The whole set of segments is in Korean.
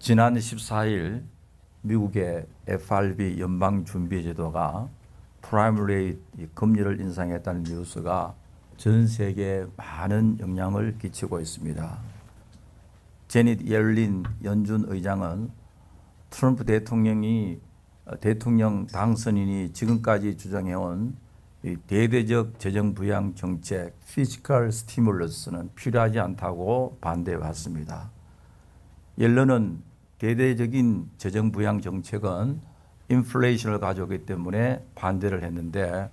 지난 14일 미국의 FRB 연방준비제도가 프라임 레이트 금리를 인상했다는 뉴스가 전 세계에 많은 영향을 끼치고 있습니다. 제닛 옐린 연준 의장은 트럼프 대통령 당선인이 지금까지 주장해온 대대적 재정 부양 정책 피스컬 스티뮬러스는 필요하지 않다고 반대해 왔습니다. 옐런은 대대적인 재정 부양 정책은 인플레이션을 가져오기 때문에 반대를 했는데,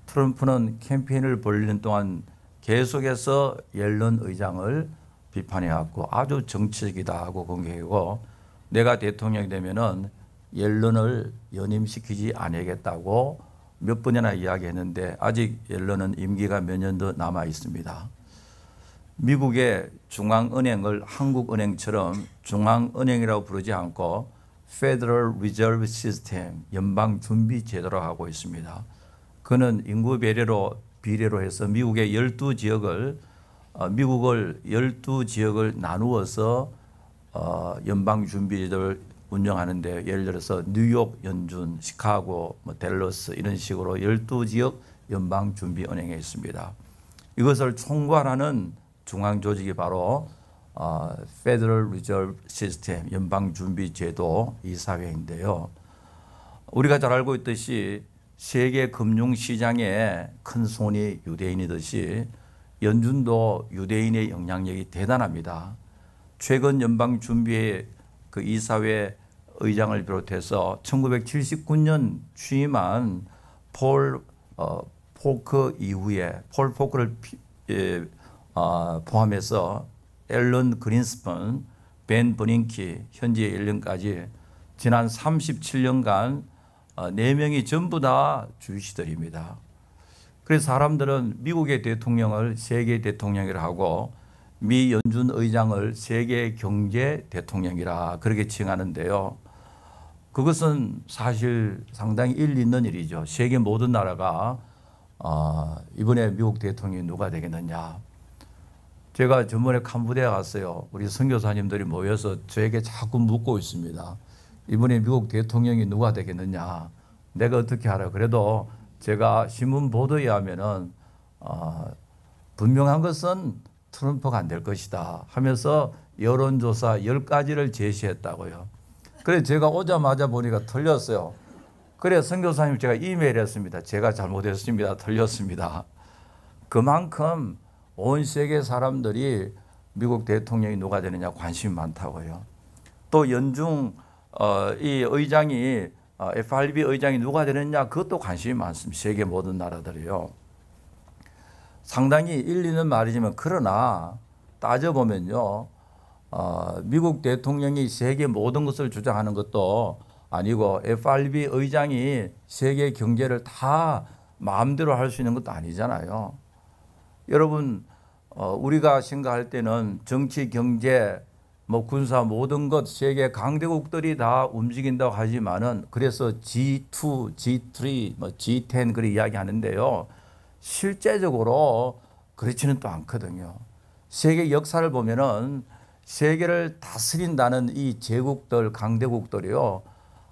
트럼프는 캠페인을 벌이는 동안 계속해서 옐런 의장을 비판해왔고 아주 정치적이다 하고 공격하고, 내가 대통령이 되면은 옐런을 연임시키지 않겠다고 몇 번이나 이야기했는데 아직 옐런은 임기가 몇 년 더 남아 있습니다. 미국의 중앙은행을 한국은행처럼 중앙은행이라고 부르지 않고 Federal Reserve System, 연방준비제도로 하고 있습니다. 그는 인구 비례로 해서 미국의 12지역을 미국을 12지역을 나누어서 연방준비제도를 운영하는데, 예를 들어서 뉴욕 연준, 시카고, 댈러스 이런 식으로 12지역 연방준비은행에 있습니다. 이것을 총괄하는 중앙조직이 바로 Federal Reserve System, 연방준비제도 이사회인데요. 우리가 잘 알고 있듯이 세계 금융시장에 큰 손이 유대인이듯이 연준도 유대인의 영향력이 대단합니다. 최근 연방준비회 그 이사회 의장을 비롯해서 1979년 취임한 폴 포크 이후에 폴 포크를 포함해서 앨런 그린스펀, 벤 버닝키, 현재 앨런까지 지난 37년간 4명이 전부 다 주시들입니다. 그래서 사람들은 미국의 대통령을 세계 대통령이라 하고 미 연준 의장을 세계 경제 대통령이라 그렇게 칭하는데요. 그것은 사실 상당히 일리 있는 일이죠. 세계 모든 나라가 이번에 미국 대통령이 누가 되겠느냐. 제가 전번에 캄보디아 갔어요. 우리 선교사님들이 모여서 저에게 자꾸 묻고 있습니다. 이번에 미국 대통령이 누가 되겠느냐. 내가 어떻게 알아. 그래도 제가 신문 보도에 의하면은 분명한 것은 트럼프가 안 될 것이다 하면서 여론조사 10가지를 제시했다고요. 그래서 제가 오자마자 보니까 틀렸어요. 그래서 선교사님 제가 이메일 했습니다. 제가 잘못했습니다. 틀렸습니다. 그만큼 온 세계 사람들이 미국 대통령이 누가 되느냐 관심이 많다고요. 또 연중 이 의장이 FRB 의장이 누가 되느냐 그것도 관심이 많습니다. 세계 모든 나라들이요. 상당히 일리 있는 말이지만, 그러나 따져보면요, 미국 대통령이 세계 모든 것을 주장하는 것도 아니고 FRB 의장이 세계 경제를 다 마음대로 할 수 있는 것도 아니잖아요. 여러분, 우리가 생각할 때는 정치, 경제, 군사 모든 것 세계 강대국들이 다 움직인다고 하지만은, 그래서 G2, G3, G10 그렇게 이야기하는데요. 실제적으로 그렇지는 또 않거든요. 세계 역사를 보면은 세계를 다스린다는 이 제국들, 강대국들이요,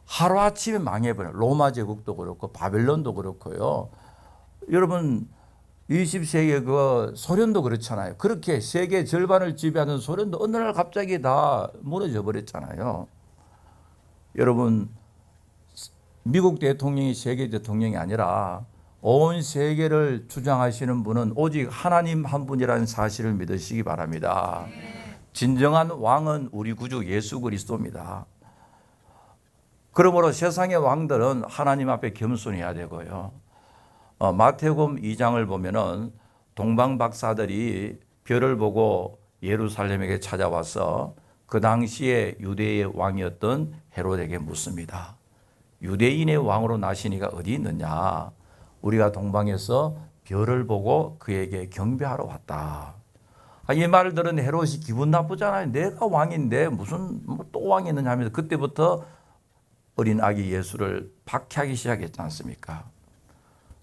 하루아침에 망해버려요. 로마 제국도 그렇고 바벨론도 그렇고요. 여러분, 20세기 그 소련도 그렇잖아요. 그렇게 세계 절반을 지배하는 소련도 어느 날 갑자기 다 무너져 버렸잖아요. 여러분, 미국 대통령이 세계 대통령이 아니라 온 세계를 주장하시는 분은 오직 하나님 한 분이라는 사실을 믿으시기 바랍니다. 진정한 왕은 우리 구주 예수 그리스도입니다. 그러므로 세상의 왕들은 하나님 앞에 겸손해야 되고요. 마태복음 2장을 보면은 동방 박사들이 별을 보고 예루살렘에게 찾아와서 그 당시에 유대의 왕이었던 헤롯에게 묻습니다. 유대인의 왕으로 나신 이가 어디 있느냐? 우리가 동방에서 별을 보고 그에게 경배하러 왔다. 이 말을 들은 헤롯이 기분 나쁘잖아요. 내가 왕인데 무슨 또 왕이 있느냐 하면서 그때부터 어린 아기 예수를 박해하기 시작했지 않습니까?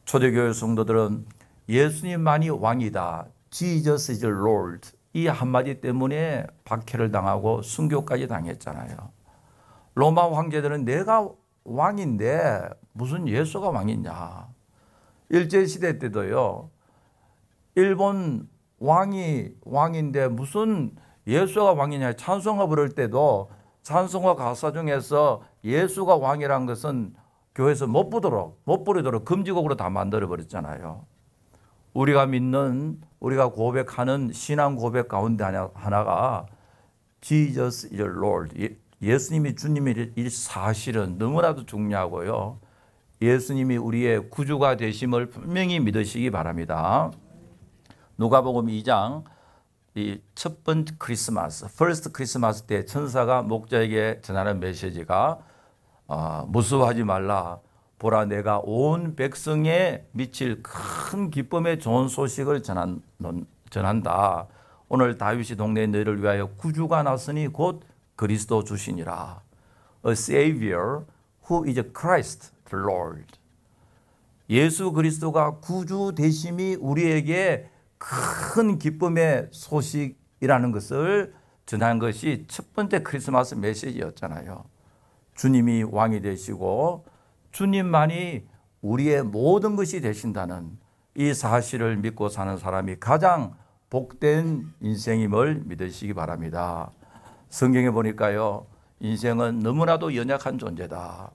초대교회 성도들은 예수님만이 왕이다. Jesus is the Lord. 이 한마디 때문에 박해를 당하고 순교까지 당했잖아요. 로마 황제들은 내가 왕인데 무슨 예수가 왕이냐. 일제시대 때도요. 일본 왕이 왕인데 무슨 예수가 왕이냐. 찬송가 부를 때도 찬송가 가사 중에서 예수가 왕이라는 것은 교회에서 못 부르도록 금지곡으로 다 만들어버렸잖아요. 우리가 믿는, 우리가 고백하는 신앙 고백 가운데 하나가 Jesus is Lord. 예수님이 주님이 이 사실은 너무나도 중요하고요. 예수님이 우리의 구주가 되심을 분명히 믿으시기 바랍니다. 누가복음 2장 이 첫 번째 크리스마스, 퍼스트 크리스마스 때 천사가 목자에게 전하는 메시지가 무서워하지 말라. 보라 내가 온 백성에 미칠 큰 기쁨의 좋은 소식을 전한다. 오늘 다윗이 동네에 너희를 위하여 구주가 났으니 곧 그리스도 주시니라. A Savior who is Christ the Lord. 예수 그리스도가 구주 되심이 우리에게 큰 기쁨의 소식이라는 것을 전한 것이 첫 번째 크리스마스 메시지였잖아요. 주님이 왕이 되시고 주님만이 우리의 모든 것이 되신다는 이 사실을 믿고 사는 사람이 가장 복된 인생임을 믿으시기 바랍니다. 성경에 보니까요, 인생은 너무나도 연약한 존재다.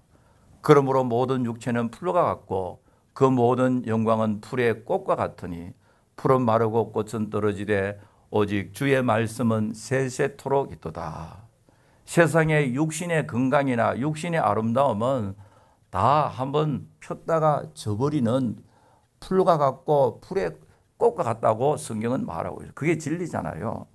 그러므로 모든 육체는 풀과 같고 그 모든 영광은 풀의 꽃과 같으니 풀은 마르고 꽃은 떨어지되 오직 주의 말씀은 세세토록 있도다. 세상의 육신의 건강이나 육신의 아름다움은 다 한번 폈다가 져버리는 풀과 같고 풀의 꽃과 같다고 성경은 말하고 있어요. 그게 진리잖아요.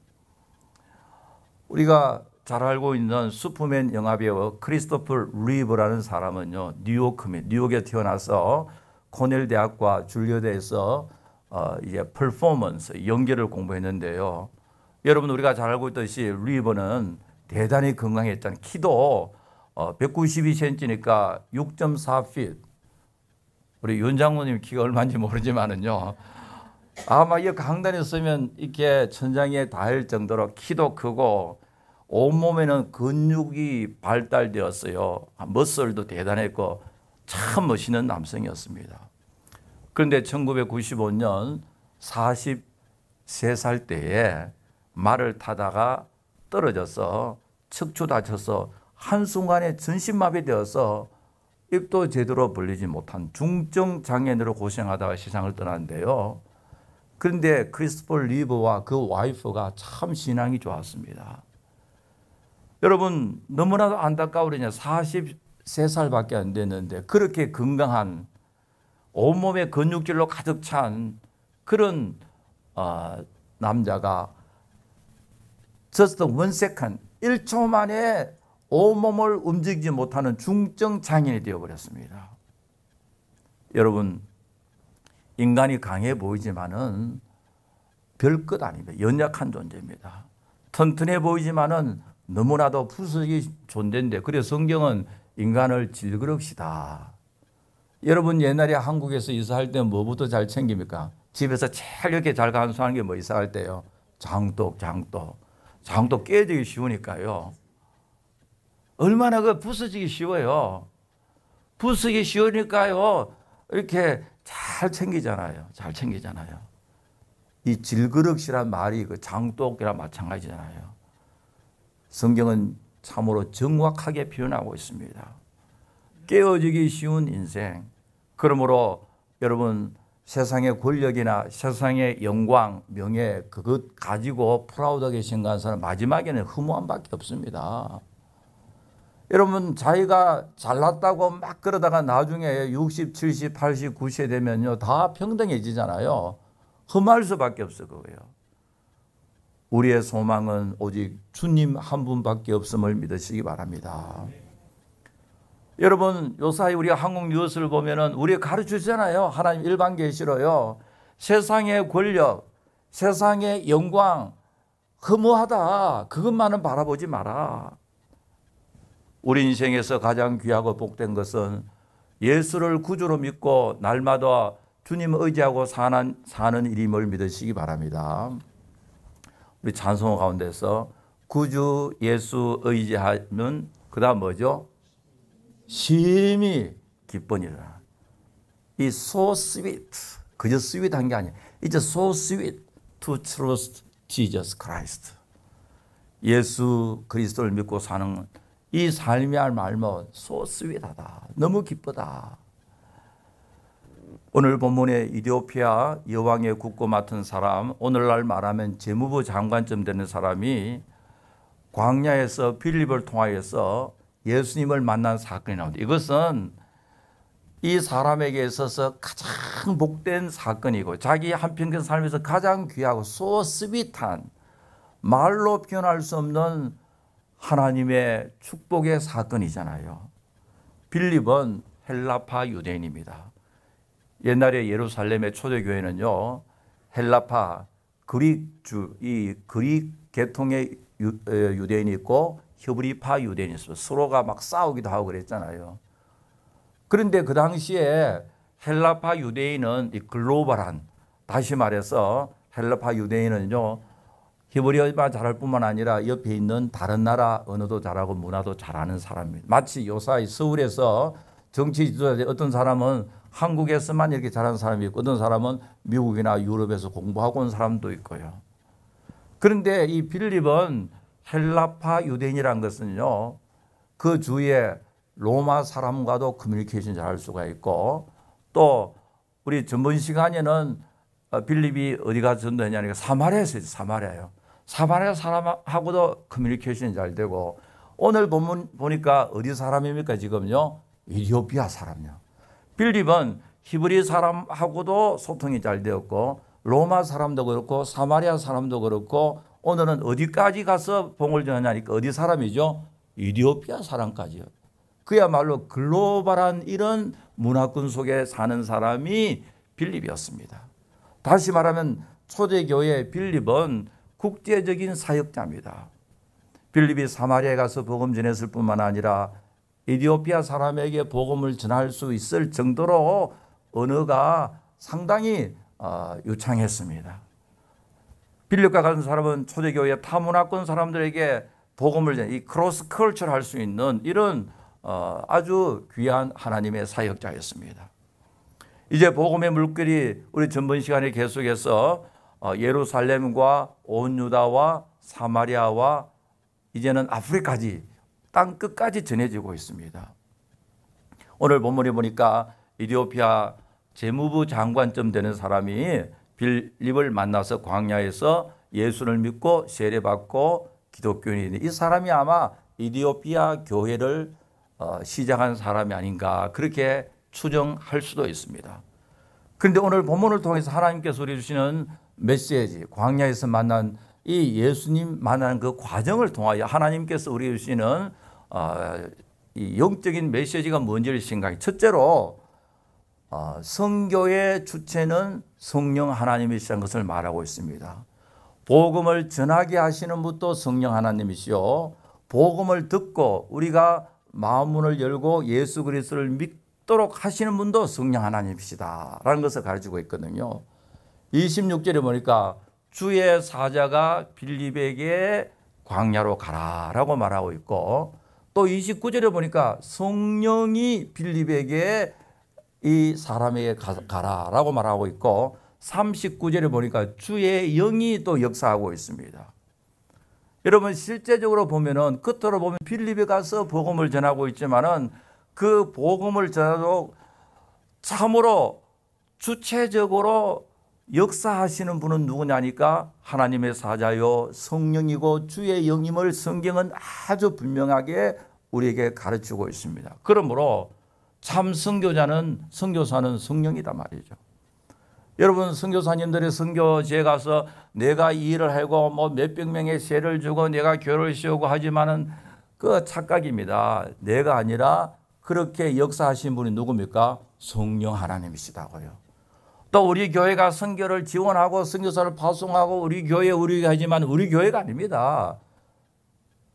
우리가 잘 알고 있는 슈퍼맨 영화배우 크리스토퍼 리브라는 사람은요, 뉴욕에 태어나서 코넬 대학과 줄리어드에서 이제 퍼포먼스, 연기를 공부했는데요. 여러분 우리가 잘 알고 있듯이 리브는 대단히 건강했잖아요. 키도 192cm니까 6.4핏. 우리 윤 장모님 키가 얼마인지 모르지만은요. 아마 이 강단에 서면 이렇게 천장에 닿을 정도로 키도 크고 온몸에는 근육이 발달되었어요. 머슬도 대단했고 참 멋있는 남성이었습니다. 그런데 1995년 43살 때에 말을 타다가 떨어져서 척추 다쳐서 한순간에 전신마비되어서 입도 제대로 벌리지 못한 중증 장애인으로 고생하다가 세상을 떠났는데요. 그런데 크리스토퍼 리브와 그 와이프가 참 신앙이 좋았습니다. 여러분 너무나도 안타까우려냐 43살밖에 안 됐는데 그렇게 건강한 온몸에 근육질로 가득 찬 그런 남자가 just 1 second, 1초 만에 온몸을 움직이지 못하는 중증 장애인이 되어버렸습니다. 여러분 인간이 강해 보이지만은 별것 아닙니다. 연약한 존재입니다. 튼튼해 보이지만은 너무나도 부수적인 존재인데 그래서 성경은 인간을 질그릇이다. 여러분 옛날에 한국에서 이사할 때 뭐부터 잘 챙깁니까? 집에서 제일 이렇게 잘 간수하는 게 뭐 이사할 때요? 장독 깨지기 쉬우니까요. 얼마나 그 부서지기 쉬워요. 부서지기 쉬우니까요. 이렇게 잘 챙기잖아요. 이 질그릇이란 말이 그 장독이랑 마찬가지잖아요. 성경은 참으로 정확하게 표현하고 있습니다. 깨어지기 쉬운 인생. 그러므로 여러분 세상의 권력이나 세상의 영광, 명예 그것 가지고 프라우드하게 생각하는 사람 마지막에는 허무함밖에 없습니다. 여러분 자기가 잘났다고 막 그러다가 나중에 60, 70, 80, 90세 되면요 다 평등해지잖아요. 험할 수밖에 없어 그거예요. 우리의 소망은 오직 주님 한 분밖에 없음을 믿으시기 바랍니다. 여러분 요사이 우리가 한국 뉴스를 보면은 우리가 가르치잖아요. 하나님 일반 계시로요. 세상의 권력, 세상의 영광 허무하다. 그것만은 바라보지 마라. 우리 인생에서 가장 귀하고 복된 것은 예수를 구주로 믿고 날마다 주님을 의지하고 사는 일임을 믿으시기 바랍니다. 우리 찬송가 가운데서 구주 예수 의지하면 그다음 뭐죠? 심히 기쁘니라. 이 so sweet, 그저 sweet한 게 아니에요. It's so sweet to trust Jesus Christ. 예수 그리스도를 믿고 사는 이 삶이 알면 so sweet하다. 너무 기쁘다. 오늘 본문의 이디오피아 여왕의 국고 맡은 사람, 오늘날 말하면 재무부 장관쯤 되는 사람이 광야에서 빌립을 통하여서 예수님을 만난 사건이 나옵니다. 이것은 이 사람에게 있어서 가장 복된 사건이고 자기 한평생 삶에서 가장 귀하고 so sweet한 말로 표현할 수 없는 하나님의 축복의 사건이잖아요. 빌립은 헬라파 유대인입니다. 옛날에 예루살렘의 초대교회는요, 헬라파 그릭주, 이 그릭 계통의 유대인이 있고 히브리파 유대인이 있어요. 서로가 막 싸우기도 하고 그랬잖아요. 그런데 그 당시에 헬라파 유대인은 이 글로벌한, 다시 말해서 헬라파 유대인은요, 히브리어만 잘할 뿐만 아니라 옆에 있는 다른 나라 언어도 잘하고 문화도 잘하는 사람입니다. 마치 요사이 서울에서 정치 지도자 어떤 사람은 한국에서만 이렇게 잘하는 사람이 있고 어떤 사람은 미국이나 유럽에서 공부하고 온 사람도 있고요. 그런데 이 빌립은 헬라파 유대인이라는 것은요, 그 주위에 로마 사람과도 커뮤니케이션 잘할 수가 있고, 또 우리 전번 시간에는 빌립이 어디가 전도했냐니까 사마리아에서 했어요. 사마리아요. 사마리아 사람하고도 커뮤니케이션이 잘 되고, 오늘 본문 보니까 어디 사람입니까? 지금요, 이디오피아 사람이요. 빌립은 히브리 사람하고도 소통이 잘 되었고 로마 사람도 그렇고 사마리아 사람도 그렇고 오늘은 어디까지 가서 복음을 전하냐니까 어디 사람이죠? 이디오피아 사람까지요. 그야말로 글로벌한 이런 문화권 속에 사는 사람이 빌립이었습니다. 다시 말하면 초대교회 빌립은 국제적인 사역자입니다. 빌립이 사마리아에 가서 복음 전했을 뿐만 아니라 이디오피아 사람에게 복음을 전할 수 있을 정도로 언어가 상당히 유창했습니다. 빌립과 같은 사람은 초대교회 타문화권 사람들에게 복음을 전해 이 크로스 컬처를 할 수 있는 이런 아주 귀한 하나님의 사역자였습니다. 이제 복음의 물결이 우리 전번 시간에 계속해서 예루살렘과 온 유다와 사마리아와 이제는 아프리카까지 땅 끝까지 전해지고 있습니다. 오늘 본문에 보니까 이디오피아 재무부 장관쯤 되는 사람이 빌립을 만나서 광야에서 예수를 믿고 세례받고 기독교인이 이 사람이 아마 이디오피아 교회를 시작한 사람이 아닌가 그렇게 추정할 수도 있습니다. 그런데 오늘 본문을 통해서 하나님께서 우리 주시는 메시지, 광야에서 만난 이 예수님 만나는 그 과정을 통하여 하나님께서 우리 주시는 이 영적인 메시지가 뭔지를 생각해. 첫째로 성교의 주체는 성령 하나님이시라는 것을 말하고 있습니다. 복음을 전하게 하시는 분도 성령 하나님이시요, 복음을 듣고 우리가 마음문을 열고 예수 그리스도를 믿도록 하시는 분도 성령 하나님이시다라는 것을 가르치고 있거든요. 26절에 보니까 주의 사자가 빌립에게 광야로 가라라고 말하고 있고, 또 29절에 보니까 성령이 빌립에게 이 사람에게 가라라고 말하고 있고, 39절에 보니까 주의 영이 또 역사하고 있습니다. 여러분 실제적으로 보면은 끝으로 보면 빌립에 가서 복음을 전하고 있지만은 그 복음을 전하도 참으로 주체적으로 역사하시는 분은 누구냐니까 하나님의 사자요 성령이고 주의 영임을 성경은 아주 분명하게 우리에게 가르치고 있습니다. 그러므로 참 선교사는 성령이다 말이죠. 여러분 선교사님들의 선교지에 가서 내가 이 일을 하고 뭐 몇백 명의 세를 주고 내가 교회를 세우고 하지만은 그 착각입니다. 내가 아니라 그렇게 역사하신 분이 누굽니까? 성령 하나님이시다고요. 또 우리 교회가 선교를 지원하고 선교사를 파송하고 우리 교회 하지만 우리 교회가 아닙니다.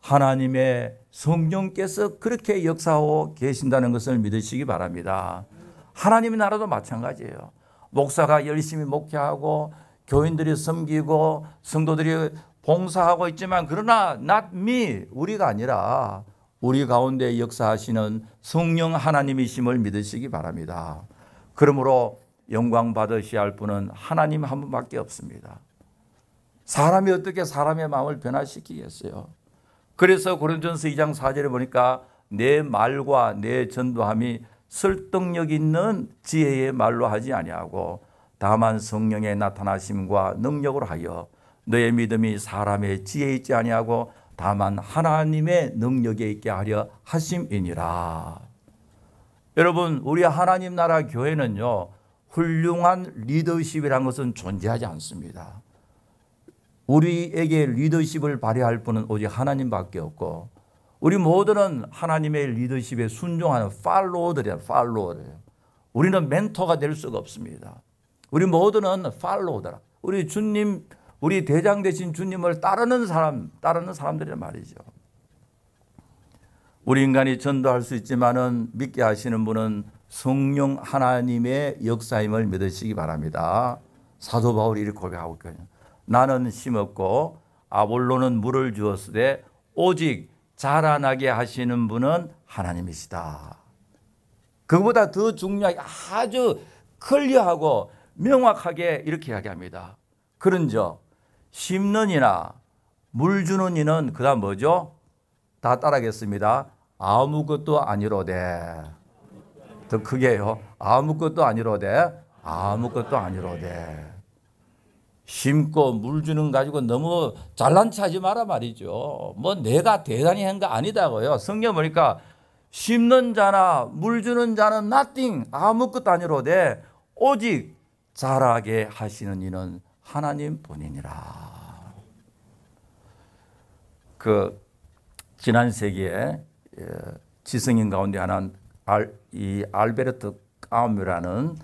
하나님의 성령께서 그렇게 역사하고 계신다는 것을 믿으시기 바랍니다. 하나님의 나라도 마찬가지예요. 목사가 열심히 목회하고 교인들이 섬기고 성도들이 봉사하고 있지만 그러나 not me, 우리가 아니라 우리 가운데 역사하시는 성령 하나님이심을 믿으시기 바랍니다. 그러므로 영광 받으셔야 할 분은 하나님 한 분밖에 없습니다. 사람이 어떻게 사람의 마음을 변화시키겠어요? 그래서 고린도전서 2장 4절에 보니까 내 말과 내 전도함이 설득력 있는 지혜의 말로 하지 아니하고 다만 성령의 나타나심과 능력으로 하여 너의 믿음이 사람의 지혜에 있지 아니하고 다만 하나님의 능력에 있게 하려 하심이니라. 여러분, 우리 하나님 나라 교회는요, 훌륭한 리더십이라는 것은 존재하지 않습니다. 우리에게 리더십을 발휘할 분은 오직 하나님밖에 없고 우리 모두는 하나님의 리더십에 순종하는 팔로워들이에요. 팔로워예요. 우리는 멘토가 될 수가 없습니다. 우리 모두는 팔로워다. 우리 주님, 우리 대장 되신 주님을 따르는 사람들이란 말이죠. 우리 인간이 전도할 수 있지만은 믿게 하시는 분은 성령 하나님의 역사임을 믿으시기 바랍니다. 사도 바울이 이렇게 고백하고 있거든요. 나는 심었고 아볼로는 물을 주었으되 오직 자라나게 하시는 분은 하나님이시다. 그보다 더 중요하게 아주 클리어하고 명확하게 이렇게 이야기합니다. 그런즉 심는 이나 물 주는 이는 그다음 뭐죠? 다 따라하겠습니다. 아무것도 아니로되. 더 크게요. 아무것도 아니로되. 아무것도 아니로되. 심고 물 주는 가지고 너무 잘난 체하지 마라 말이죠. 뭐 내가 대단히 한 거 아니다고요. 성경 보니까 심는 자나 물 주는 자는 nothing, 아무것도 아니로되 오직 자라게 하시는 이는 하나님 뿐이니라. 그 지난 세기에 지성인 가운데 하나는 이 알베르트 까뮤라는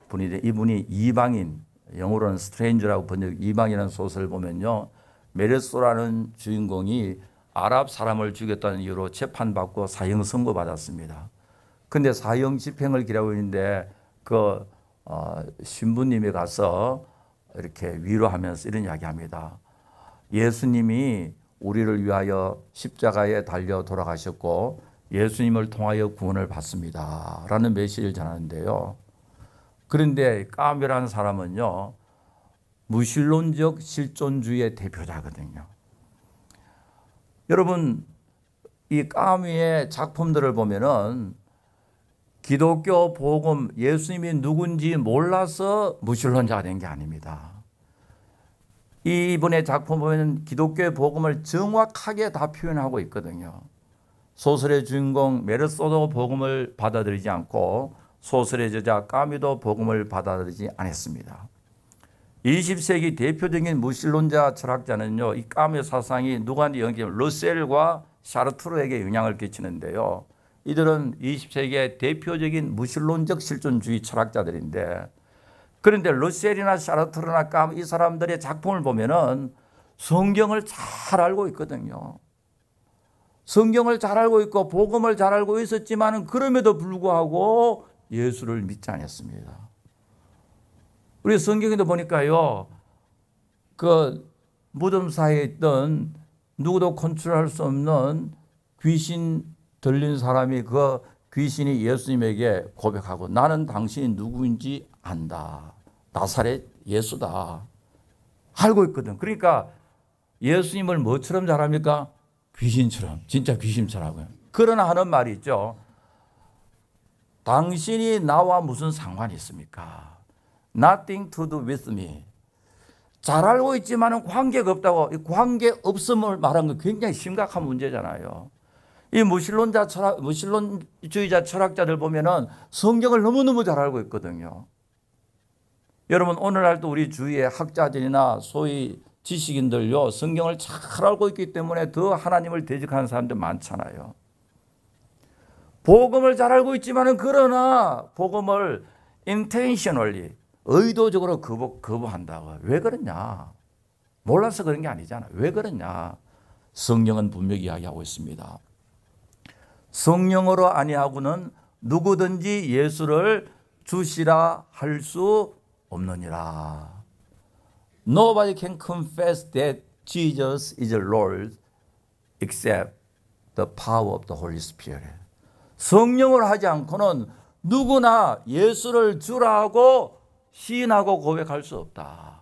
분인데 이분이 이방인, 영어로는 스트레인저라고 번역, 이방이라는 소설을 보면요, 메르소라는 주인공이 아랍 사람을 죽였다는 이유로 재판받고 사형 선고받았습니다. 근데 사형 집행을 기다리고 있는데 그 신부님이 가서 이렇게 위로하면서 이런 이야기합니다. 예수님이 우리를 위하여 십자가에 달려 돌아가셨고 예수님을 통하여 구원을 받습니다 라는 메시지를 전하는데요. 그런데 까뮤라는 사람은요, 무신론적 실존주의의 대표자거든요. 여러분, 이 까뮤의 작품들을 보면은 기독교 복음, 예수님이 누군지 몰라서 무신론자가 된 게 아닙니다. 이분의 작품 보면 기독교의 복음을 정확하게 다 표현하고 있거든요. 소설의 주인공 메르소도 복음을 받아들이지 않고 소설의 저자 까뮤도 복음을 받아들이지 않았습니다. 20세기 대표적인 무신론자 철학자는요, 이 까뮤 사상이 누구한테 영향을, 러셀과 샤르트르에게 영향을 끼치는데요. 이들은 20세기의 대표적인 무신론적 실존주의 철학자들인데, 그런데 러셀이나 샤르트르나 까뮤 이 사람들의 작품을 보면은 성경을 잘 알고 있거든요. 성경을 잘 알고 있고 복음을 잘 알고 있었지만은 그럼에도 불구하고 예수를 믿지 않았습니다. 우리 성경에도 보니까요, 그 무덤 사이에 있던 누구도 컨트롤할 수 없는 귀신 들린 사람이 그 귀신이 예수님에게 고백하고 나는 당신이 누구인지 안다. 나사렛 예수다. 알고 있거든. 그러니까 예수님을 뭐처럼 잘 압니까? 귀신처럼, 진짜 귀신처럼요. 그러나 하는 말이 있죠. 당신이 나와 무슨 상관이 있습니까? Nothing to do with me. 잘 알고 있지만 관계가 없다고. 관계 없음을 말한 건 굉장히 심각한 문제잖아요. 이 무신론주의자 철학자들 보면은 성경을 너무너무 잘 알고 있거든요. 여러분, 오늘날도 우리 주위의 학자들이나 소위 지식인들요, 성경을 잘 알고 있기 때문에 더 하나님을 대적하는 사람들 많잖아요. 복음을 잘 알고 있지만은 그러나 복음을 intentionally, 의도적으로 거부한다고. 왜 그러냐? 몰라서 그런 게 아니잖아. 왜 그러냐? 성경은 분명히 이야기하고 있습니다. 성령으로 아니하고는 누구든지 예수를 주시라 할 수 없느니라. Nobody can confess that Jesus is Lord except the power of the Holy Spirit. 성령을 하지 않고는 누구나 예수를 주라고 시인하고 고백할 수 없다.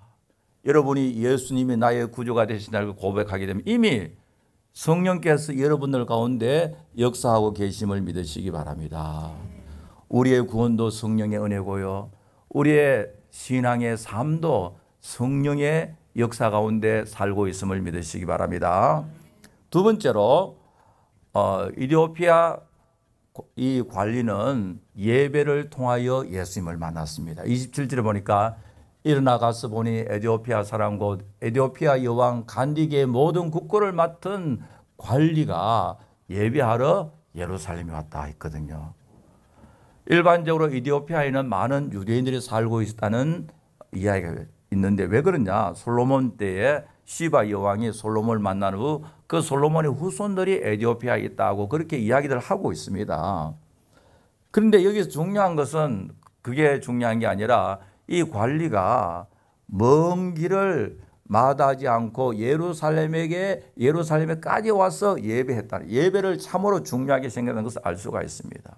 여러분이 예수님이 나의 구주가 되시다고 고백하게 되면 이미 성령께서 여러분들 가운데 역사하고 계심을 믿으시기 바랍니다. 우리의 구원도 성령의 은혜고요. 우리의 신앙의 삶도 성령의 역사 가운데 살고 있음을 믿으시기 바랍니다. 두 번째로 이디오피아 이 관리는 예배를 통하여 예수님을 만났습니다. 27절에 보니까 일어나 가서 보니 에티오피아 사람 곧 에티오피아 여왕 간디게의 모든 국고를 맡은 관리가 예배하러 예루살렘에 왔다 했거든요. 일반적으로 이디오피아에는 많은 유대인들이 살고 있다는 이야기가 있는데 왜 그러냐? 솔로몬 때에 시바 여왕이 솔로몬을 만난 후 그 솔로몬의 후손들이 에티오피아에 있다고 그렇게 이야기를 하고 있습니다. 그런데 여기서 중요한 것은 그게 중요한 게 아니라 이 관리가 먼 길을 마다하지 않고 예루살렘에까지 와서 예배했다. 예배를 참으로 중요하게 생각하는 것을 알 수가 있습니다.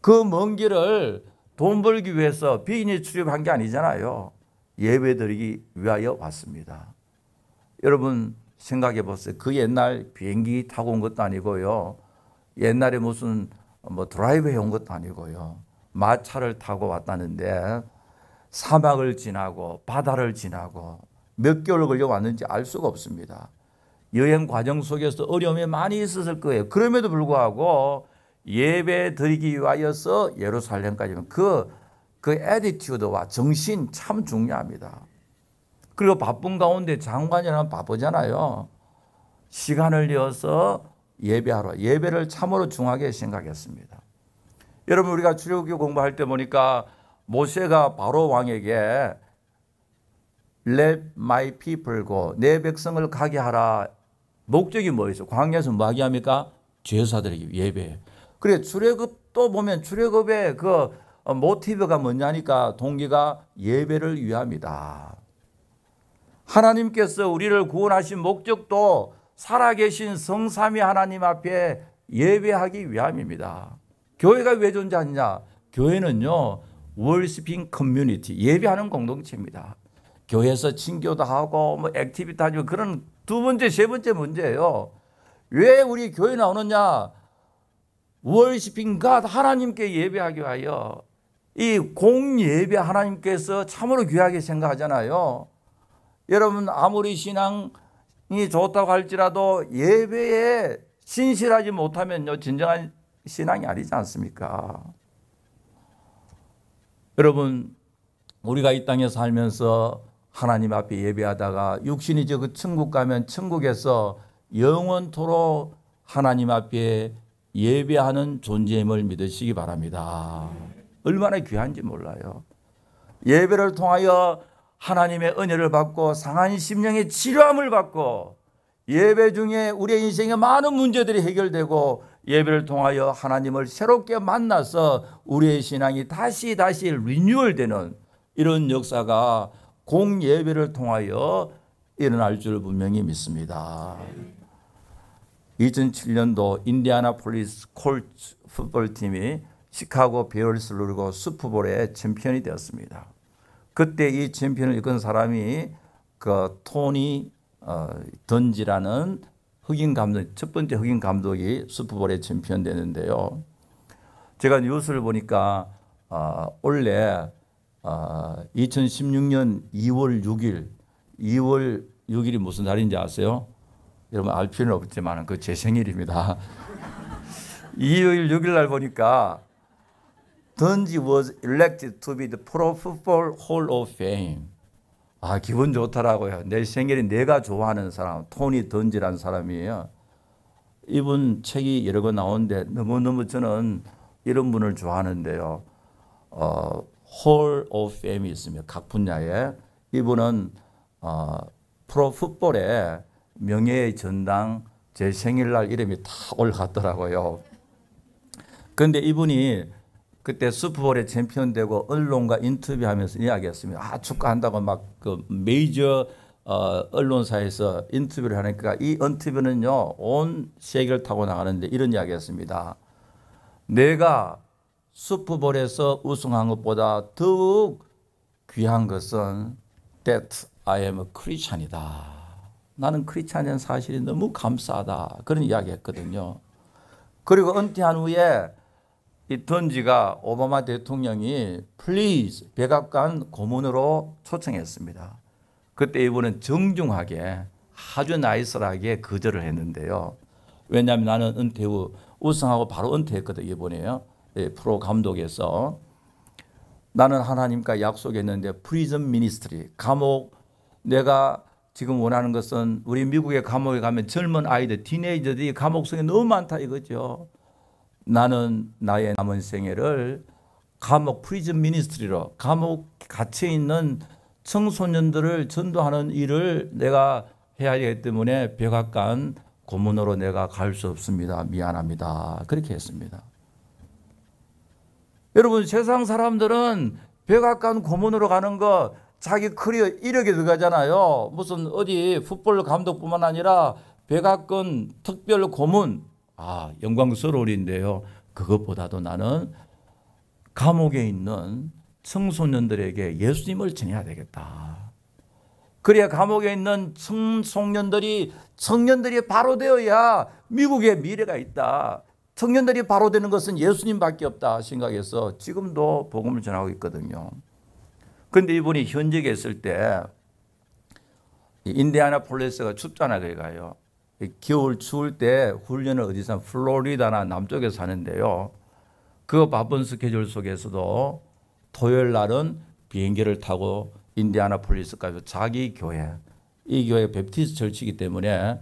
그 먼 길을 돈 벌기 위해서 비즈니스 출입한 게 아니잖아요. 예배 드리기 위하여 왔습니다. 여러분 생각해 보세요. 그 옛날 비행기 타고 온 것도 아니고요. 옛날에 무슨 드라이브 해온 것도 아니고요. 마차를 타고 왔다는데 사막을 지나고 바다를 지나고 몇 개월 걸려 왔는지 알 수가 없습니다. 여행 과정 속에서 어려움이 많이 있었을 거예요. 그럼에도 불구하고 예배 드리기 위하여서 예루살렘까지 그 애티튜드와 정신 참 중요합니다. 그리고 바쁜 가운데 장관이라면 바쁘잖아요. 시간을 내어서 예배하러 예배를 참으로 중하게 생각했습니다. 여러분 우리가 출애굽기 공부할 때 보니까 모세가 바로 왕에게 Let my people go 내 백성을 가게 하라. 목적이 뭐였어요? 광야에서 뭐 하게 합니까? 제사드리기 예배. 그래 출애굽도 보면 출애굽의 그 모티브가 뭐냐니까 동기가 예배를 위함이다. 하나님께서 우리를 구원하신 목적도 살아계신 성삼위 하나님 앞에 예배하기 위함입니다. 교회가 왜 존재하느냐? 교회는요 월시핑 커뮤니티 예배하는 공동체입니다. 교회에서 친교도 하고 액티비티 하고 그런 두 번째 세 번째 문제예요. 왜 우리 교회 나오느냐? 월시핑 갓 하나님께 예배하기 위하여 이 공예배 하나님께서 참으로 귀하게 생각하잖아요. 여러분 아무리 신앙이 좋다고 할지라도 예배에 신실하지 못하면요 진정한 신앙이 아니지 않습니까? 여러분 우리가 이 땅에 살면서 하나님 앞에 예배하다가 육신이 저 그 천국 가면 천국에서 영원토록 하나님 앞에 예배하는 존재임을 믿으시기 바랍니다. 얼마나 귀한지 몰라요. 예배를 통하여 하나님의 은혜를 받고 상한 심령의 치료함을 받고 예배 중에 우리의 인생의 많은 문제들이 해결되고 예배를 통하여 하나님을 새롭게 만나서 우리의 신앙이 다시 리뉴얼되는 이런 역사가 공예배를 통하여 일어날 줄 분명히 믿습니다. 2007년도 인디애나폴리스 콜츠 풋볼팀이 시카고 베어스를 누르고 슈퍼볼의 챔피언이 되었습니다. 그때 이 챔피언을 이끈 사람이 그 토니 던지라는 흑인 감독, 첫 번째 흑인 감독이 슈퍼볼의 챔피언 되는데요. 제가 뉴스를 보니까 원래 2016년 2월 6일이 무슨 날인지 아세요? 여러분 알 필요는 없지만 그 제 생일입니다. 2월 6일 날 보니까 던지 was elected to be the Pro Football Hall of Fame. 아 기분 좋더라고요. 내 생일에 내가 좋아하는 사람 토니 던지라는 사람이에요. 이분 책이 여러 권 나오는데 너무너무 저는 이런 분을 좋아하는데요. Hall of Fame이 있습니다. 각 분야에. 이분은 프로 풋볼의 명예의 전당 제 생일날 이름이 다 올라갔더라고요. 그런데 이분이 그때 슈퍼볼에 챔피언 되고 언론과 인터뷰하면서 이야기했습니다. 축하한다고 막 그 메이저 언론사에서 인터뷰를 하니까 이 인터뷰는요 온 세계를 타고 나가는데 이런 이야기였습니다. 내가 슈퍼볼에서 우승한 것보다 더욱 귀한 것은 that I am a Christian이다. 나는 크리스찬인 사실이 너무 감사하다. 그런 이야기 했거든요. 그리고 은퇴한 후에 이 던지가 오바마 대통령이 please 백악관 고문으로 초청했습니다. 그때 이분은 정중하게 아주 나이스하게 거절을 했는데요. 왜냐하면 나는 은퇴 후 우승하고 바로 은퇴했거든요. 이번에요. 프로 감독에서 나는 하나님과 약속했는데 프리즌 미니스트리 감옥 내가 지금 원하는 것은 우리 미국의 감옥에 가면 젊은 아이들 티네이저들이 감옥 속에 너무 많다 이거죠. 나는 나의 남은 생애를 감옥 프리즌 미니스트리로 감옥 갇혀 있는 청소년들을 전도하는 일을 내가 해야 하기 때문에 백악관 고문으로 내가 갈 수 없습니다. 미안합니다. 그렇게 했습니다. 여러분 세상 사람들은 백악관 고문으로 가는 거 자기 커리어 1억에 들어가잖아요. 무슨 어디 풋볼 감독뿐만 아니라 백악관 특별 고문 영광스러운 일인데요. 그것보다도 나는 감옥에 있는 청소년들에게 예수님을 전해야 되겠다. 그래야 감옥에 있는 청소년들이 청년들이 바로 되어야 미국의 미래가 있다. 청년들이 바로 되는 것은 예수님밖에 없다 생각해서 지금도 복음을 전하고 있거든요. 그런데 이분이 현직에 있을 때 인디애나폴리스가 춥잖아요. 거기가요. 겨울 추울 때 훈련을 어디서 플로리다나 남쪽에서 하는데요. 그 바쁜 스케줄 속에서도 토요일 날은 비행기를 타고 인디애나폴리스까지 자기 교회, 이 교회 베프티스트 철치이기 때문에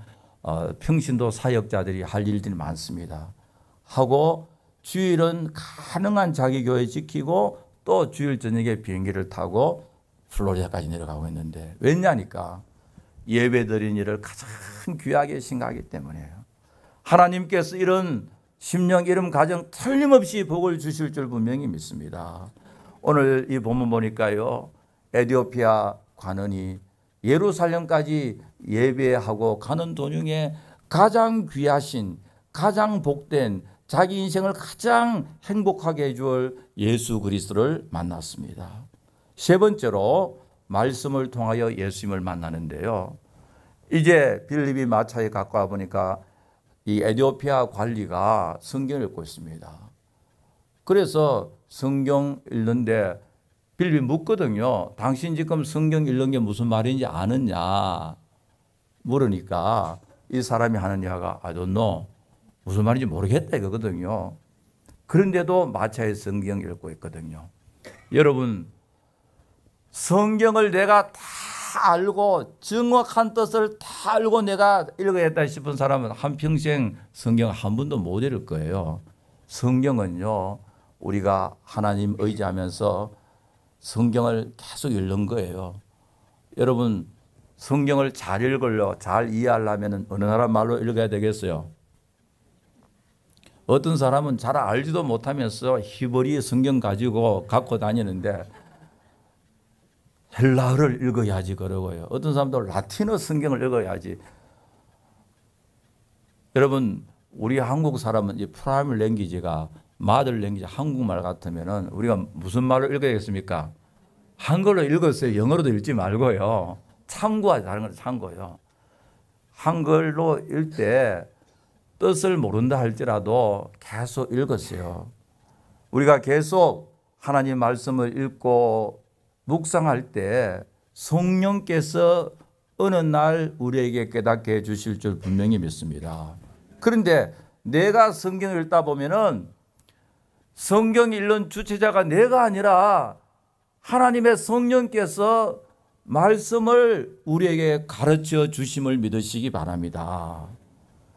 평신도 사역자들이 할 일들이 많습니다. 하고 주일은 가능한 자기 교회 지키고 또 주일 저녁에 비행기를 타고 플로리다까지 내려가고 있는데 왜냐니까 예배 드린 일을 가장 귀하게 생각하기 때문이에요. 하나님께서 이런 심령 이름 가정 틀림없이 복을 주실 줄 분명히 믿습니다. 오늘 이 본문 보니까요. 에티오피아 관원이 예루살렘까지 예배하고 가는 도중에 가장 귀하신 가장 복된 자기 인생을 가장 행복하게 해줄 예수 그리스도를 만났습니다. 세 번째로 말씀을 통하여 예수님을 만나는데요. 이제 빌립이 마차에 가까워 보니까 이 에티오피아 관리가 성경을 읽고 있습니다. 그래서 성경 읽는데 빌립이 묻거든요. 당신 지금 성경 읽는 게 무슨 말인지 아느냐 물으니까 이 사람이 하는 이야기가 I don't know. 무슨 말인지 모르겠다 이거거든요. 그런데도 마차에 성경 읽고 있거든요. 여러분 성경을 내가 다 알고 정확한 뜻을 다 알고 내가 읽어야겠다 싶은 사람은 한평생 성경 한 번도 못 읽을 거예요. 성경은요 우리가 하나님 의지하면서 성경을 계속 읽는 거예요. 여러분 성경을 잘 읽으려 잘 이해하려면 어느 나라 말로 읽어야 되겠어요? 어떤 사람은 잘 알지도 못하면서 히브리 성경 가지고 갖고 다니는데 헬라어를 읽어야지 그러고요. 어떤 사람도 라틴어 성경을 읽어야지. 여러분 우리 한국 사람은 이 프라이머리 랭귀지가 마들 랭귀지 한국말 같으면은 우리가 무슨 말을 읽어야겠습니까? 한글로 읽었어요. 영어로도 읽지 말고요. 참고하지 다른 걸 참고요. 한글로 읽을 때 뜻을 모른다 할지라도 계속 읽었어요. 우리가 계속 하나님 말씀을 읽고 묵상할 때 성령께서 어느 날 우리에게 깨닫게 해주실 줄 분명히 믿습니다. 그런데 내가 성경을 읽다 보면은 성경 읽는 주체자가 내가 아니라 하나님의 성령께서 말씀을 우리에게 가르쳐 주심을 믿으시기 바랍니다.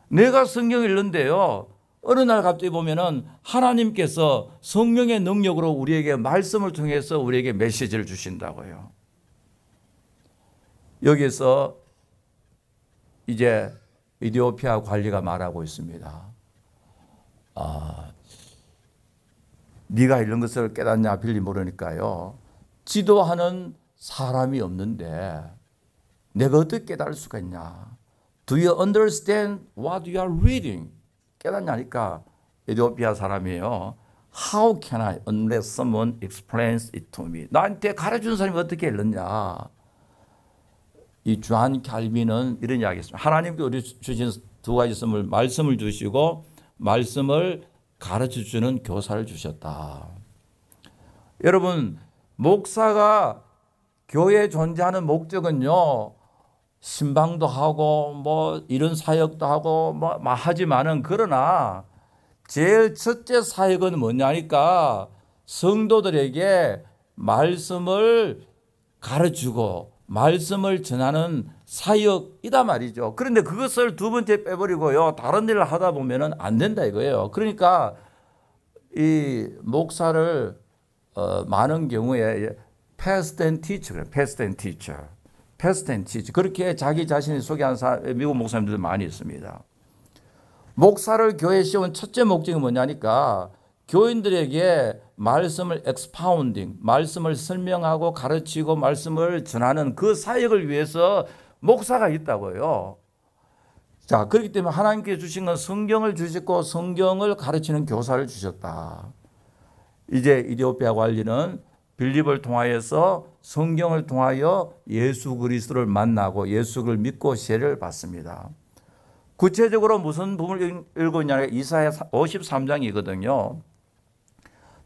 내가 성경을 읽는데요. 어느 날 갑자기 보면은 하나님께서 성령의 능력으로 우리에게 말씀을 통해서 우리에게 메시지를 주신다고요. 여기서 이제 에티오피아 관리가 말하고 있습니다. 네가 이런 것을 깨닫냐 빌리 모르니까요. 지도하는 사람이 없는데 내가 어떻게 깨달을 수가 있냐? Do you understand what you are reading? 깨닫냐니까 에티오피아 사람이에요. How can I unless someone explains it to me? 나한테 가르쳐준 사람이 어떻게 읽느냐? 이 존 칼빈은 이런 이야기했습니다. 하나님께 우리 주신 두 가지 선물, 말씀을 주시고 말씀을 가르쳐주는 교사를 주셨다. 여러분, 목사가 교회에 존재하는 목적은요, 신방도 하고 뭐 이런 사역도 하고 뭐 하지만은, 그러나 제일 첫째 사역은 뭐냐니까 성도들에게 말씀을 가르치고 말씀을 전하는 사역이다 말이죠. 그런데 그것을 두 번째 빼버리고요, 다른 일을 하다 보면은 안 된다 이거예요. 그러니까 이 목사를 많은 경우에 past and teacher, past and teacher, past and teacher 그렇게 자기 자신을 소개하는 사람, 미국 목사님들 많이 있습니다. 목사를 교회에 씌운 첫째 목적이 뭐냐니까 교인들에게 말씀을 expounding, 말씀을 설명하고 가르치고 말씀을 전하는 그 사역을 위해서 목사가 있다고요. 자, 그렇기 때문에 하나님께 주신 건 성경을 주셨고 성경을 가르치는 교사를 주셨다. 이제 이디오피아 관리는 빌립을 통하여서 성경을 통하여 예수 그리스도를 만나고 예수를 믿고 세례를 받습니다. 구체적으로 무슨 부분을 읽고 있냐면 이사야 53장이거든요.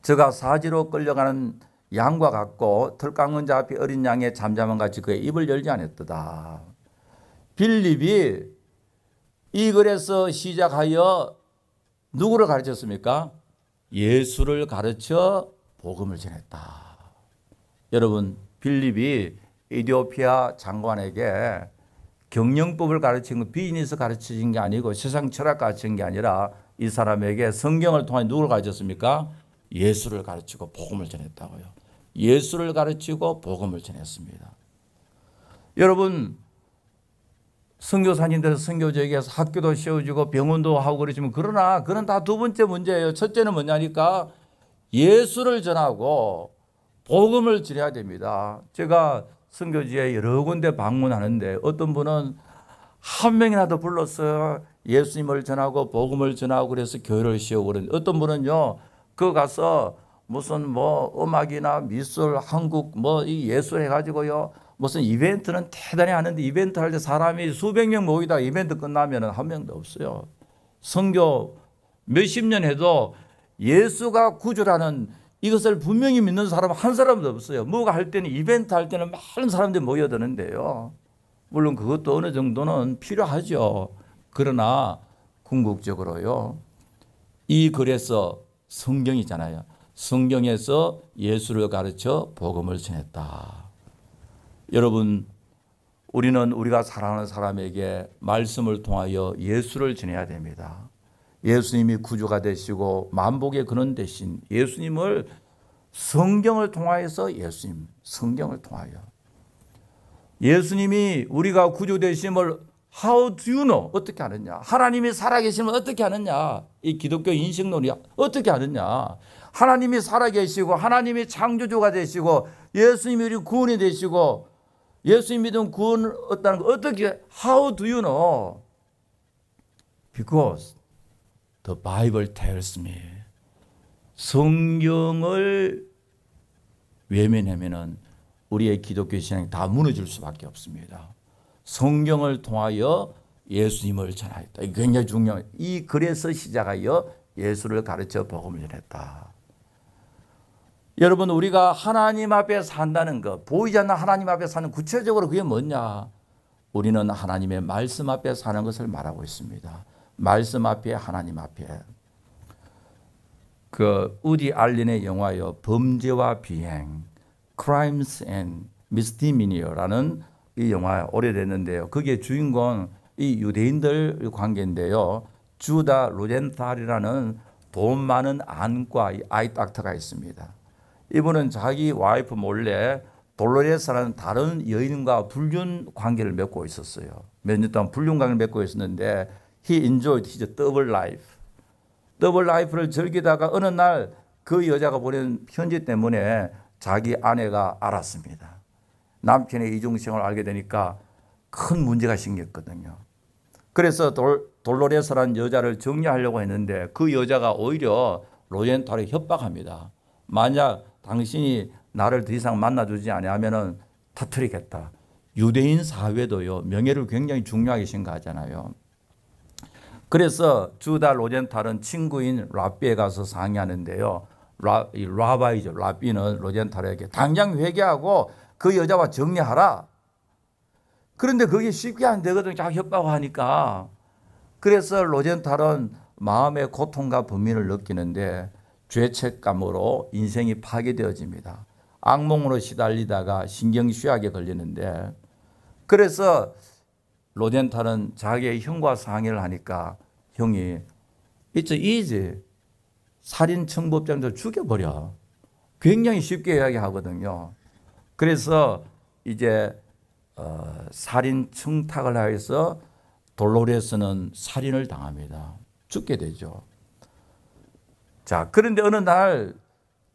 저가 사지로 끌려가는 양과 같고 털 깎는 자 앞에 어린 양의 잠잠함 같이 그의 입을 열지 않았도다. 빌립이 이 글에서 시작하여 누구를 가르쳤습니까? 예수를 가르쳐 복음을 전했다. 여러분, 빌립이 이디오피아 장관에게 경영법을 가르친 건 비즈니스 가르친 게 아니고 세상 철학 가르친 게 아니라 이 사람에게 성경을 통해 누구를 가르쳤습니까? 예수를 가르치고 복음을 전했다고요. 예수를 가르치고 복음을 전했습니다. 여러분, 선교사님들 선교지역에서 학교도 세워주고 병원도 하고 그러지만, 그러나 그건 다 두 번째 문제예요. 첫째는 뭐냐니까 예수를 전하고 복음을 전해야 됩니다. 제가 선교지에 여러 군데 방문하는데 어떤 분은 한 명이라도 불러서 예수님을 전하고 복음을 전하고 그래서 교회를 세우고 그러는데, 어떤 분은요 그 가서 무슨 뭐 음악이나 미술, 한국 뭐 이 예술 해가지고요 무슨 이벤트는 대단히 하는데 이벤트 할 때 사람이 수백 명 모이다가 이벤트 끝나면 한 명도 없어요. 선교 몇십 년 해도 예수가 구주라는 이것을 분명히 믿는 사람 한 사람도 없어요. 뭐가 할 때는 이벤트 할 때는 많은 사람들이 모여드는데요. 물론 그것도 어느 정도는 필요하죠. 그러나 궁극적으로요, 이 글에서 성경이잖아요. 성경에서 예수를 가르쳐 복음을 전했다. 여러분, 우리는 우리가 사랑하는 사람에게 말씀을 통하여 예수를 전해야 됩니다. 예수님이 구주가 되시고 만복의 근원 되신 예수님을 성경을 통하여서 성경을 통하여 예수님이 우리가 구주 되심을 How do you know? 어떻게 아느냐? 하나님이 살아계심을 어떻게 아느냐? 이 기독교 인식론이 어떻게 아느냐? 하나님이 살아계시고 하나님이 창조주가 되시고 예수님이 우리 구원이 되시고 예수님 믿음 구원을 얻다는 거 어떻게 How do you know? Because The Bible tells me. 성경을 외면하면은 우리의 기독교 신앙이 다 무너질 수밖에 없습니다. 성경을 통하여 예수님을 전하였다. 이게 굉장히 중요해요. 이 글에서 시작하여 예수를 가르쳐 복음을 전했다. 여러분, 우리가 하나님 앞에 산다는 것, 보이지 않는 하나님 앞에 사는, 구체적으로 그게 뭐냐? 우리는 하나님의 말씀 앞에 사는 것을 말하고 있습니다. 말씀 앞에, 하나님 앞에. 그 우디 알린의 영화요, 범죄와 비행, Crimes and Misdemeanor라는 이 영화 오래됐는데요. 그게 주인공 이 유대인들 관계인데요. 주다 로젠탈이라는 돈 많은 안과 아이 닥터가 있습니다. 이분은 자기 와이프 몰래 돌로레스라는 다른 여인과 불륜 관계를 맺고 있었어요. 몇 년 동안 불륜 관계를 맺고 있었는데 He enjoyed his double life. 더블 라이프를 즐기다가 어느 날 그 여자가 보낸 편지 때문에 자기 아내가 알았습니다. 남편의 이중성을 알게 되니까 큰 문제가 생겼거든요. 그래서 돌로레스라는 여자를 정리하려고 했는데 그 여자가 오히려 로젠탈을 협박합니다. 만약 당신이 나를 더 이상 만나주지 않으면 터뜨리겠다. 유대인 사회도요, 명예를 굉장히 중요하게 생각하잖아요. 그래서 주다 로젠탈은 친구인 랍비에 가서 상의하는데요. 라바이죠. 랍비는 로젠탈에게 당장 회개하고 그 여자와 정리하라. 그런데 그게 쉽게 안 되거든요. 자꾸 협박하니까. 그래서 로젠탈은 마음의 고통과 범민을 느끼는데 죄책감으로 인생이 파괴되어집니다. 악몽으로 시달리다가 신경쇠약에 걸리는데, 그래서 로젠탈은 자기의 형과 상의를 하니까 형이 It's easy. 살인 청법장도 죽여버려. 굉장히 쉽게 이야기하거든요. 그래서 이제 살인 청탁을 하여서 돌로레스는 살인을 당합니다. 죽게 되죠. 자, 그런데 어느 날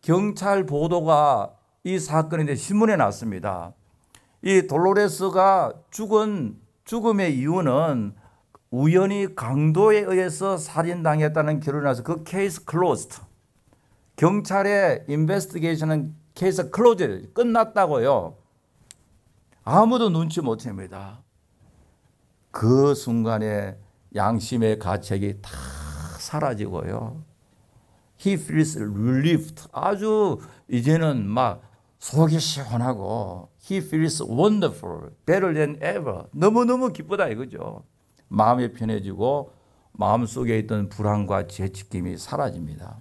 경찰 보도가 이 사건에 대해 신문에 났습니다. 이 돌로레스가 죽음의 이유는 우연히 강도에 의해서 살인당했다는 결론이 나서 그 케이스 클로즈드. 경찰의 인베스티게이션은 케이스 클로즈 끝났다고요. 아무도 눈치 못 챕니다. 그 순간에 양심의 가책이 다 사라지고요. He feels relieved. 아주 이제는 막 속이 시원하고 He feels wonderful, better than ever. 너무너무 기쁘다 이거죠. 마음이 편해지고 마음속에 있던 불안과 죄책감이 사라집니다.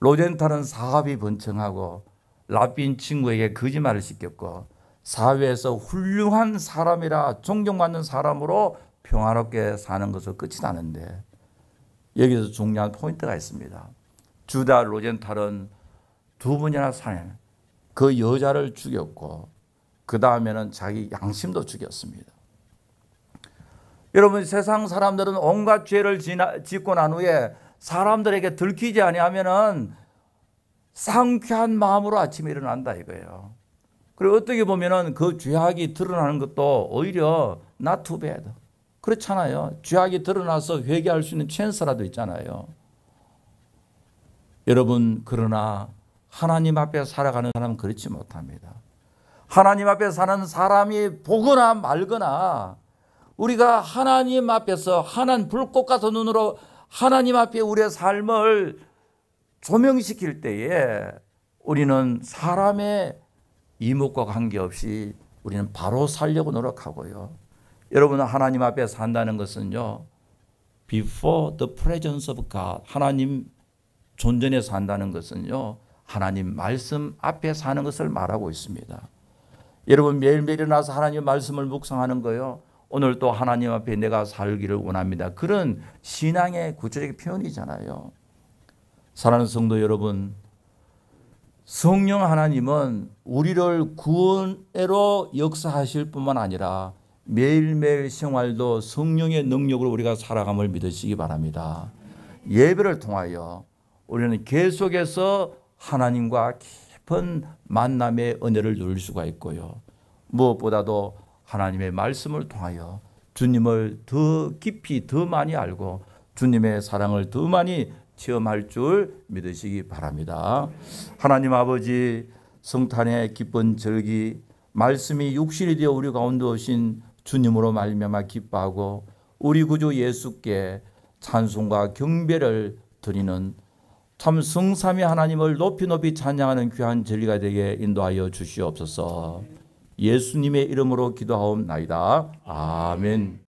로젠탈은 사업이 번창하고 랍빈 친구에게 거짓말을 시켰고 사회에서 훌륭한 사람이라 존경받는 사람으로 평화롭게 사는 것으로 끝이 나는데, 여기서 중요한 포인트가 있습니다. 주다 로젠탈은 두 번이나 그 여자를 죽였고 그 다음에는 자기 양심도 죽였습니다. 여러분, 세상 사람들은 온갖 죄를 짓고 난 후에 사람들에게 들키지 아니하면은 상쾌한 마음으로 아침에 일어난다 이거예요. 그리고 어떻게 보면은 그 죄악이 드러나는 것도 오히려 not too bad. 그렇잖아요. 죄악이 드러나서 회개할 수 있는 찬스라도 있잖아요. 여러분, 그러나 하나님 앞에 살아가는 사람은 그렇지 못합니다. 하나님 앞에 사는 사람이 보거나 말거나 우리가 하나님 앞에서 하나님 불꽃 같은 눈으로 하나님 앞에 우리의 삶을 조명시킬 때에 우리는 사람의 이목과 관계없이 우리는 바로 살려고 노력하고요. 여러분, 하나님 앞에 산다는 것은요, before the presence of God, 하나님 존전에 산다는 것은요, 하나님 말씀 앞에 사는 것을 말하고 있습니다. 여러분, 매일매일 일어나서 하나님의 말씀을 묵상하는 거요, 오늘 또 하나님 앞에 내가 살기를 원합니다. 그런 신앙의 구체적인 표현이잖아요. 사랑하는 성도 여러분, 성령 하나님은 우리를 구원으로 역사하실 뿐만 아니라 매일매일 생활도 성령의 능력으로 우리가 살아감을 믿으시기 바랍니다. 예배를 통하여 우리는 계속해서 하나님과 깊은 만남의 은혜를 누릴 수가 있고요. 무엇보다도 하나님의 말씀을 통하여 주님을 더 깊이 더 많이 알고 주님의 사랑을 더 많이 체험할 줄 믿으시기 바랍니다. 하나님 아버지, 성탄의 기쁜 절기, 말씀이 육신이 되어 우리 가운데 오신 주님으로 말미암아 기뻐하고 우리 구주 예수께 찬송과 경배를 드리는 참 성삼위 하나님을 높이 높이 찬양하는 귀한 절기가 되게 인도하여 주시옵소서. 예수님의 이름으로 기도하옵나이다. 아멘.